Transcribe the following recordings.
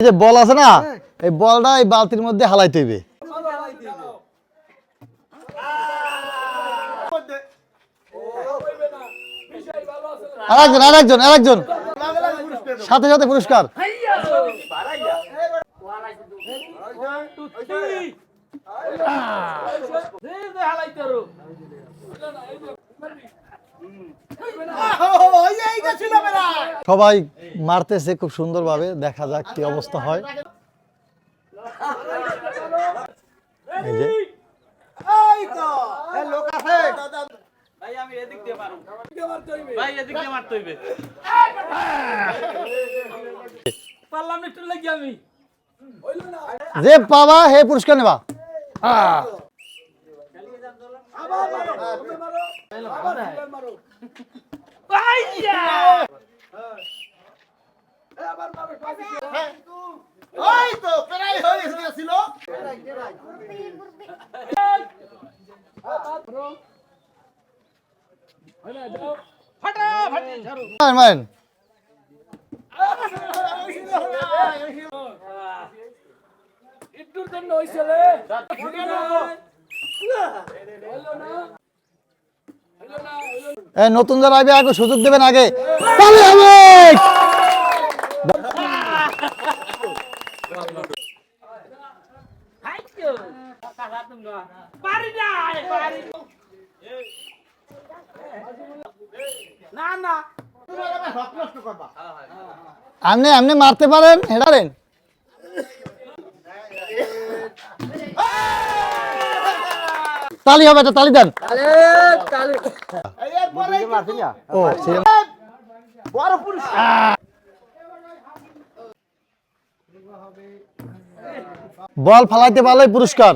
এই যে বল আছে না, এই বলটা এই বালতির মধ্যে হালাইতে হইবে। আরেকজন সাথে সাথে পুরস্কার। সবাই মারতেছে খুব সুন্দরভাবে, দেখা যাক কি অবস্থা হয়। এই যে যে পাবা হে পুরস্কার নেবা। নতুন যারা আইবে আগে সুযোগ দেবেন, আগে আপনি মারতে পারেন, হেডারেন তালি হবে, এটা তালি দেন। বল ফালাইতে পারলেই পুরস্কার।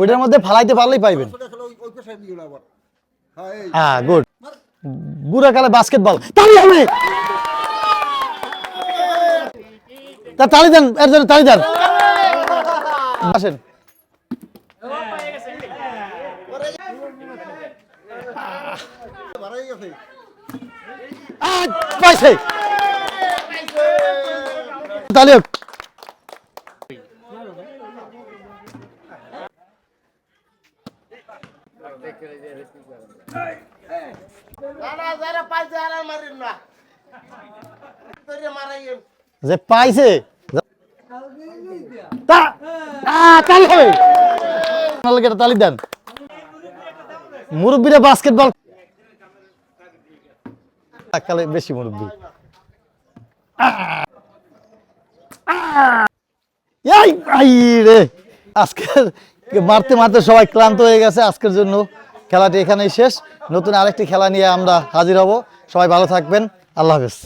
ওইটার মধ্যে ফালাইতে পারলেই পাইবেন। গুড। বুড়া কালে বাস্কেটবল। তালি হবে, তালি দেন, এর জন্য তালি দেন। আসেন পাইছে তালি। যে পাইছে তালি দেন। মুরব্বীরা বাস্কেটবল কালে বেশি মুরব্বী। আজকের মারতে মারতে সবাই ক্লান্ত হয়ে গেছে। আজকের জন্য খেলাটি এখানেই শেষ। নতুন আরেকটি খেলা নিয়ে আমরা হাজির হব। সবাই ভালো থাকবেন। আল্লাহ হাফেজ।